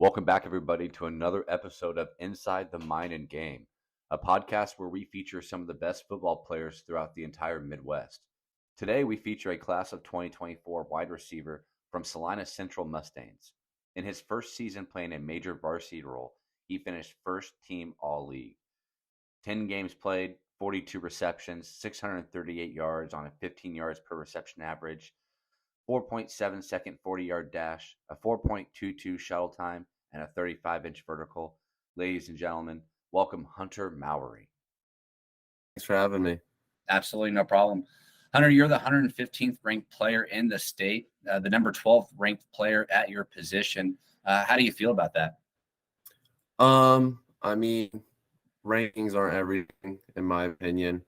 Welcome back, everybody, to another episode of Inside the Mind and Game, a podcast where we feature some of the best football players throughout the entire Midwest. Today, we feature a class of 2024 wide receiver from Salina Central Mustangs. In his first season playing a major varsity role, he finished first team All-League. 10 games played, 42 receptions, 638 yards on a 15 yards per reception average, 4.7 second 40-yard dash, a 4.22 shuttle time, and a 35-inch vertical. Ladies and gentlemen, welcome Hunter Mowery. Thanks for having me. Absolutely no problem. Hunter, you're the 115th ranked player in the state, the number 12th ranked player at your position. How do you feel about that? I mean, rankings aren't everything, in my opinion.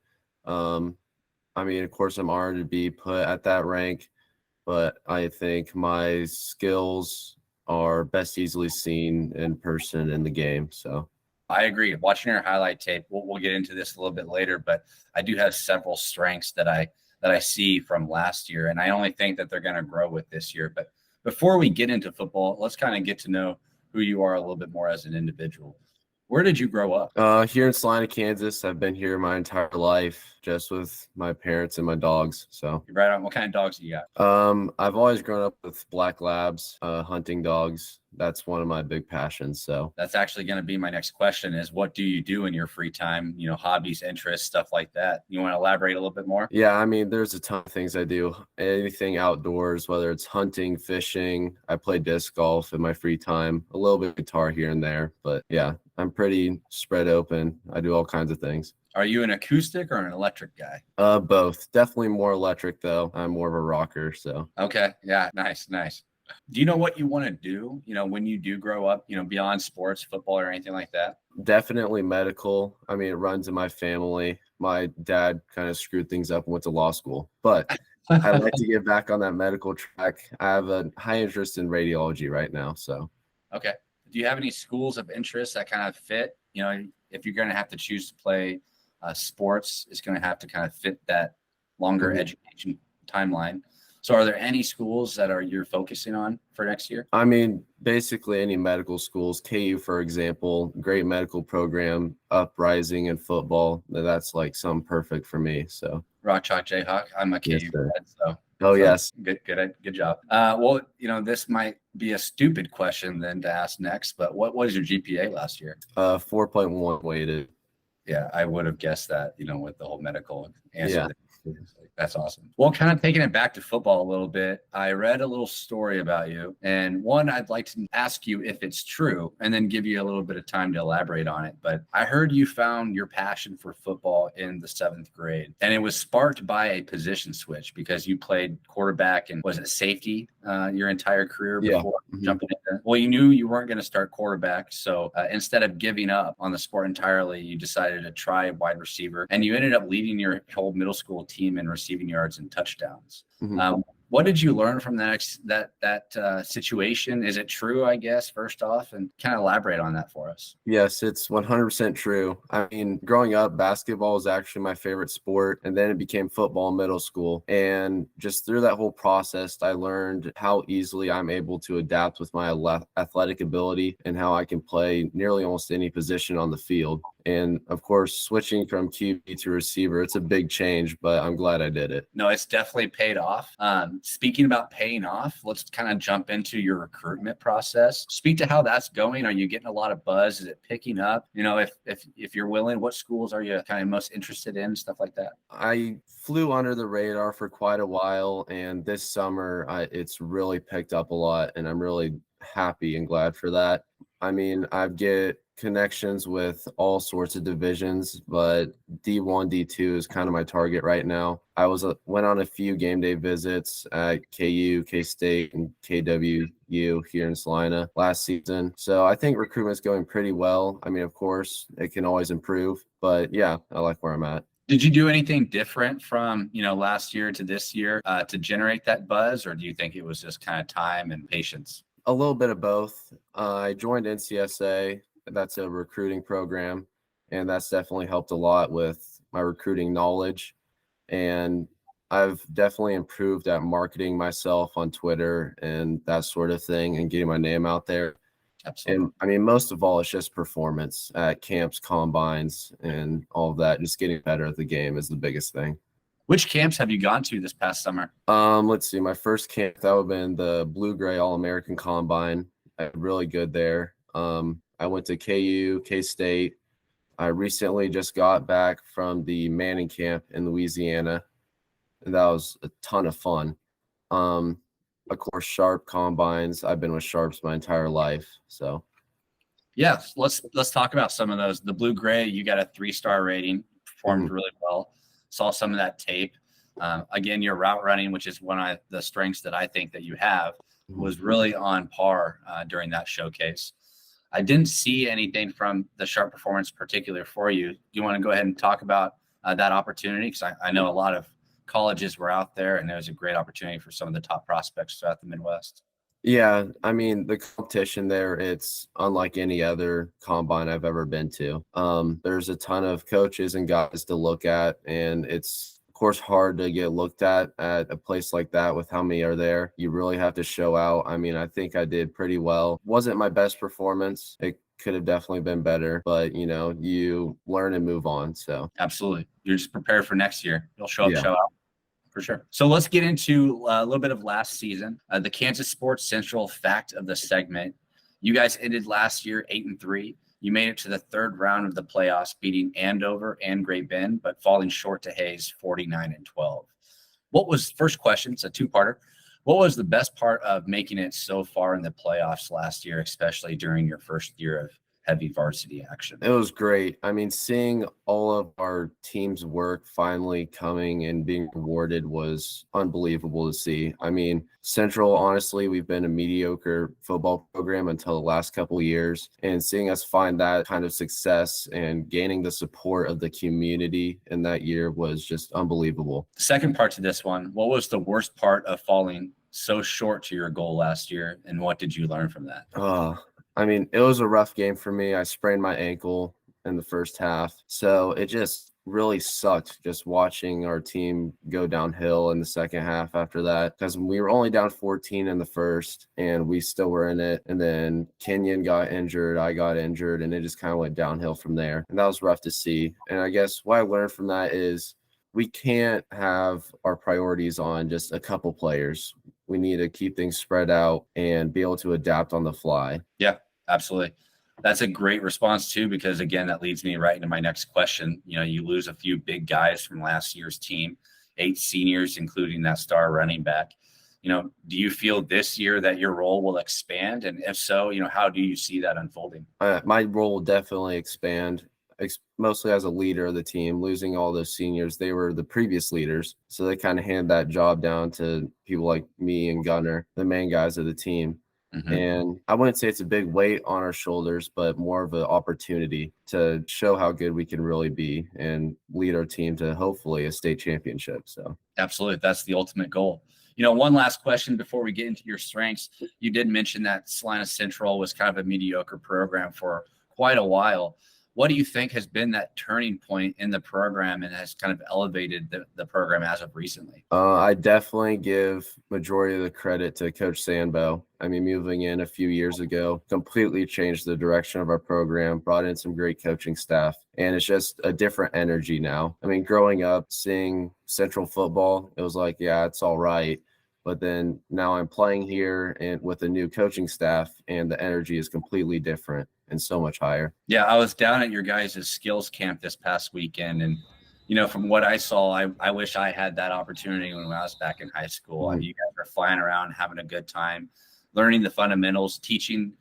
Of course, I'm honored to be put at that rank, but I think my skills are best easily seen in person in the game. So I agree. Watching your highlight tape, we'll get into this a little bit later, but I do have several strengths that I see from last year, and I only think that they're going to grow with this year. But before we get into football, let's kind of get to know who you are a little bit more as an individual. Where did you grow up? Here in Salina, Kansas. I've been here my entire life, just with my parents and my dogs. So Right on. What kind of dogs do you got? I've always grown up with black labs, hunting dogs. That's one of my big passions. So That's actually going to be my next question is what do you do in your free time? You know, hobbies, interests, stuff like that. You want to elaborate a little bit more? yeah, there's a ton of things I do. Anything outdoors, whether it's hunting, fishing. I play disc golf in my free time, a little bit of guitar here and there. But yeah, I'm pretty spread open. I do all kinds of things. Are you an acoustic or an electric guy? Both. Definitely more electric, though. I'm more of a rocker. So Okay. Yeah. Nice. Do you know what you want to do, when you do grow up, beyond sports, football, or anything like that? definitely medical. It runs in my family. My dad kind of screwed things up and went to law school, but I like to get back on that medical track. I have a high interest in radiology right now. So Okay. Do you have any schools of interest that kind of fit? If you're going to have to choose to play sports, it's going to have to kind of fit that longer education timeline. So are there any schools that you're focusing on for next year? Basically any medical schools, KU, for example, great medical program, uprising in football. That's like something perfect for me. So Rock Chalk Jayhawk. I'm a KU Yes, sir. grad, so yes. good job. Well, this might be a stupid question then to ask next, but what was your GPA last year? 4.1 weighted. Yeah, I would have guessed that, with the whole medical answer. Yeah. That's awesome. Well, kind of taking it back to football a little bit, I read a little story about you. And one, I'd like to ask you if it's true and then give you a little bit of time to elaborate on it. But I heard you found your passion for football in the 7th grade. And it was sparked by a position switch because you played quarterback and was it safety your entire career before jumping in there? Well, you knew you weren't going to start quarterback. So instead of giving up on the sport entirely, you decided to try wide receiver. And you ended up leading your whole middle school team in receiving yards and touchdowns. What did you learn from that situation? Is it true, I guess, first off, and kind of elaborate on that for us? Yes, it's 100% true. Growing up, basketball was actually my favorite sport, and then it became football in middle school. And just through that whole process, I learned how easily I'm able to adapt with my athletic ability and how I can play nearly almost any position on the field. And of course, switching from QB to receiver, it's a big change, but I'm glad I did it. No, it's definitely paid off. Speaking about paying off, let's kind of jump into your recruitment process. Speak to how that's going. Are you getting a lot of buzz? Is it picking up? If you're willing, what schools are you kind of most interested in? Stuff like that. I flew under the radar for quite a while, and this summer it's really picked up a lot, and I'm really happy and glad for that. I get connections with all sorts of divisions, but D1, D2 is kind of my target right now. I went on a few game day visits at KU, K-State, and KWU here in Salina last season. So I think recruitment's going pretty well. Of course, it can always improve, but yeah, I like where I'm at. Did you do anything different from, last year to this year to generate that buzz, or do you think it was just kind of time and patience? A little bit of both. I joined NCSA. That's a recruiting program, and that's definitely helped a lot with my recruiting knowledge. And I've definitely improved at marketing myself on Twitter and that sort of thing and getting my name out there. Absolutely. And I mean, most of all, it's just performance at camps, combines, and all of that. Just getting better at the game is the biggest thing. Which camps have you gone to this past summer? Let's see. My first camp, that would have been the Blue Gray All-American Combine. Really good there. I went to KU, K-State. I recently just got back from the Manning camp in Louisiana, and that was a ton of fun. Of course, Sharp combines. I've been with Sharps my entire life, so. Yeah, let's talk about some of those. The Blue Gray, you got a 3-star rating, performed really well. Saw some of that tape. Again, your route running, which is one of the strengths that I think that you have, was really on par during that showcase. I didn't see anything from the Sharp performance particular for you. Do you want to go ahead and talk about that opportunity? Because I know a lot of colleges were out there, and there was a great opportunity for some of the top prospects throughout the Midwest. Yeah, I mean, the competition there, it's unlike any other combine I've ever been to. There's a ton of coaches and guys to look at, and it's, of course, hard to get looked at a place like that with how many are there. You really have to show out. I mean, I think I did pretty well. Wasn't my best performance. It could have definitely been better, but, you learn and move on, so. Absolutely. You're just prepared for next year. You'll show up, Yeah. show out. For sure. So let's get into a little bit of last season. The Kansas Sports Central fact of the segment. You guys ended last year 8-3. You made it to the third round of the playoffs, beating Andover and Great Bend, but falling short to Hayes 49-12. What was, first question, it's a two-parter. What was the best part of making it so far in the playoffs last year, especially during your first year of heavy varsity action? It was great. I mean, seeing all of our team's work finally coming and being rewarded was unbelievable to see. I mean, Central, honestly, we've been a mediocre football program until the last couple of years, and seeing us find that kind of success and gaining the support of the community in that year was just unbelievable. The second part to this one, what was the worst part of falling so short to your goal last year, and what did you learn from that? I mean, it was a rough game for me. I sprained my ankle in the first half. So it just really sucked just watching our team go downhill in the second half after that, because we were only down 14 in the first and we still were in it. And then Kenyon got injured, I got injured, and it just kind of went downhill from there. And that was rough to see. And I guess what I learned from that is we can't have our priorities on just a couple players. We need to keep things spread out and be able to adapt on the fly. Yeah, absolutely. That's a great response too, because again, that leads me right into my next question. You lose a few big guys from last year's team, 8 seniors, including that star running back. Do you feel this year that your role will expand? And if so, how do you see that unfolding? My role will definitely expand, mostly as a leader of the team. Losing all those seniors, they were the previous leaders, so they kind of hand that job down to people like me and Gunner, the main guys of the team. Mm-hmm. And I wouldn't say it's a big weight on our shoulders, but more of an opportunity to show how good we can really be and lead our team to hopefully a state championship. So absolutely, that's the ultimate goal. One last question before we get into your strengths. You did mention that Salina Central was kind of a mediocre program for quite a while. What do you think has been that turning point in the program and has kind of elevated the program as of recently? I definitely give majority of the credit to Coach Sandbo. I mean, moving in a few years ago, completely changed the direction of our program, brought in some great coaching staff, and it's just a different energy now. I mean, growing up, seeing Central football, it was like, yeah, it's all right. But then now I'm playing here and with a new coaching staff, and the energy is completely different and so much higher. Yeah, I was down at your guys' skills camp this past weekend, and from what I saw, I wish I had that opportunity when I was back in high school. Mm-hmm. You guys are flying around, having a good time, learning the fundamentals, teaching.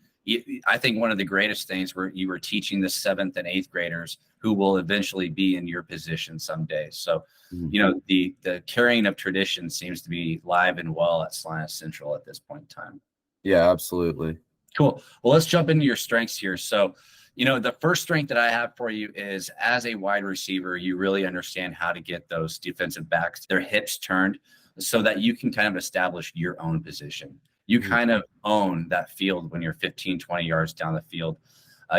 I think one of the greatest things were you were teaching the 7th and 8th graders who will eventually be in your position someday. So, the carrying of tradition seems to be live and well at Salina Central at this point in time. Yeah, absolutely. Cool. Well, let's jump into your strengths here. So, the first strength that I have for you is as a wide receiver, you really understand how to get those defensive backs, their hips turned so that you can kind of establish your own position. You kind of own that field when you're 15, 20 yards down the field.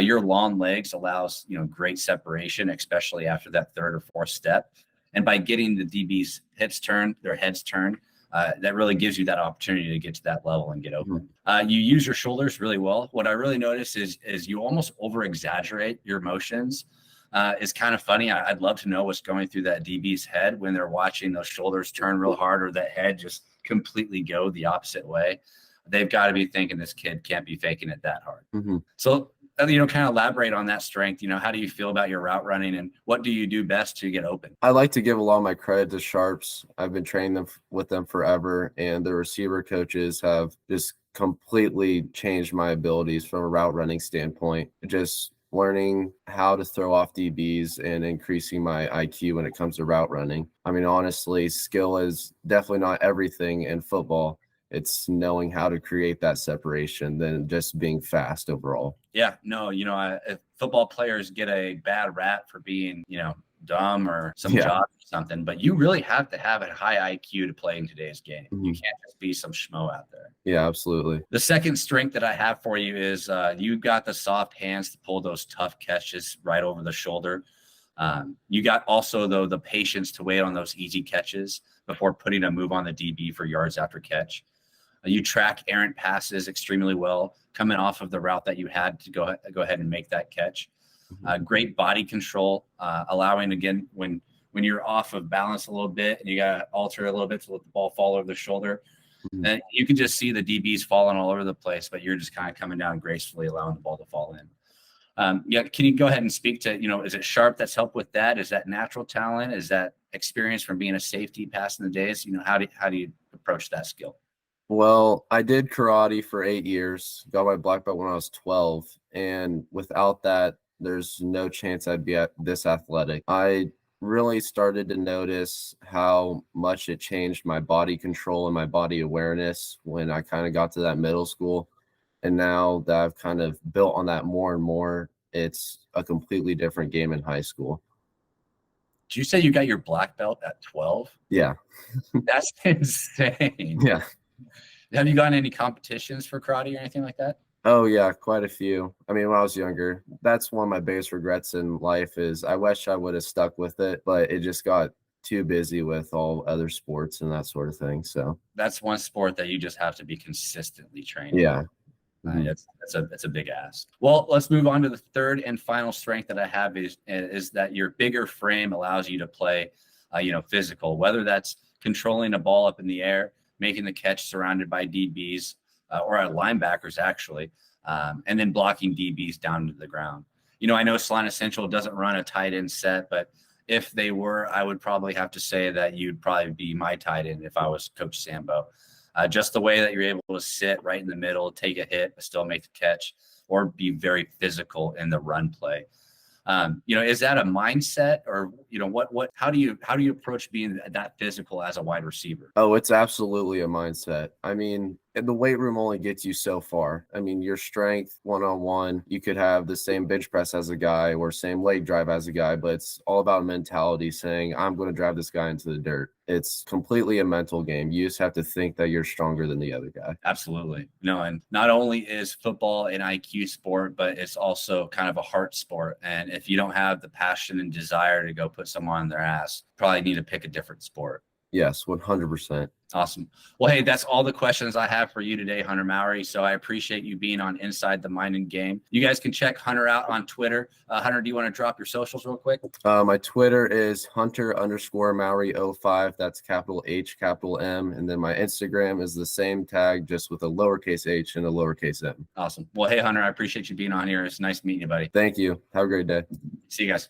Your long legs allows, great separation, especially after that third or fourth step. And by getting the DB's hips turned, their heads turned, that really gives you that opportunity to get to that level and get open. You use your shoulders really well. What I really noticed is you almost over exaggerate your motions. It's kind of funny. I'd love to know what's going through that DB's head when they're watching those shoulders turn real hard or that head just completely go the opposite way. They've got to be thinking this kid can't be faking it that hard. So, kind of elaborate on that strength. How do you feel about your route running and what do you do best to get open? I like to give a lot of my credit to Sharps. I've been training with them forever, and the receiver coaches have just completely changed my abilities from a route running standpoint. Just learning how to throw off DBs and increasing my IQ when it comes to route running. I mean, honestly, skill is definitely not everything in football. It's knowing how to create that separation than just being fast overall. Yeah, no, football players get a bad rap for being, dumb or some job or something, but you really have to have a high IQ to play in today's game. You can't just be some schmo out there. Yeah, absolutely. The second strength that I have for you is you've got the soft hands to pull those tough catches right over the shoulder. You got also, though, the patience to wait on those easy catches before putting a move on the DB for yards after catch. You track errant passes extremely well, coming off of the route that you had to go ahead and make that catch. Great body control, allowing, again, when you're off of balance a little bit and you got to alter a little bit to let the ball fall over the shoulder. And you can just see the DBs falling all over the place, but you're just kind of coming down gracefully, allowing the ball to fall in. Can you go ahead and speak to, is it Sharp that's helped with that? Is that natural talent? Is that experience from being a safety past in the days? How do you approach that skill? Well, I did karate for 8 years, got my black belt when I was 12. And without that, there's no chance I'd be this athletic. I really started to notice how much it changed my body control and my body awareness when I kind of got to that middle school. And now that I've kind of built on that more and more, it's a completely different game in high school. Did you say you got your black belt at 12? Yeah. That's insane. Yeah. Have you gotten any competitions for karate or anything like that? Oh, yeah, quite a few. I mean, when I was younger, that's one of my biggest regrets in life is I wish I would have stuck with it, but it just got too busy with all other sports and that sort of thing. So that's one sport that you just have to be consistently training. Yeah. It's a big ask. Well, let's move on to the third and final strength that I have is that your bigger frame allows you to play, physical, whether that's controlling a ball up in the air, making the catch surrounded by DBs or linebackers actually, and then blocking DBs down to the ground. I know Salina Central doesn't run a tight end set, but if they were, I would probably have to say that you'd probably be my tight end if I was Coach Sambo. Just the way that you're able to sit right in the middle, take a hit, but still make the catch, or be very physical in the run play. Is that a mindset or, how do you approach being that physical as a wide receiver? Oh, it's absolutely a mindset. I mean, the weight room only gets you so far. I mean, your strength one-on-one, you could have the same bench press as a guy or same leg drive as a guy, but it's all about mentality saying, I'm going to drive this guy into the dirt. It's completely a mental game. You just have to think that you're stronger than the other guy. Absolutely. And not only is football an IQ sport, but it's also kind of a heart sport. And if you don't have the passion and desire to go put someone on their ass, probably need to pick a different sport. Yes, 100%. Awesome. Well, hey, that's all the questions I have for you today, Hunter Mowery. So I appreciate you being on Inside the Mind and Game. You guys can check Hunter out on Twitter. Hunter, do you want to drop your socials real quick? My Twitter is Hunter_Mowery05. That's capital H, capital M. And then my Instagram is the same tag, just with a lowercase h and a lowercase m. Awesome. Well, hey, Hunter, I appreciate you being on here. It's nice meeting you, buddy. Thank you. Have a great day. See you guys.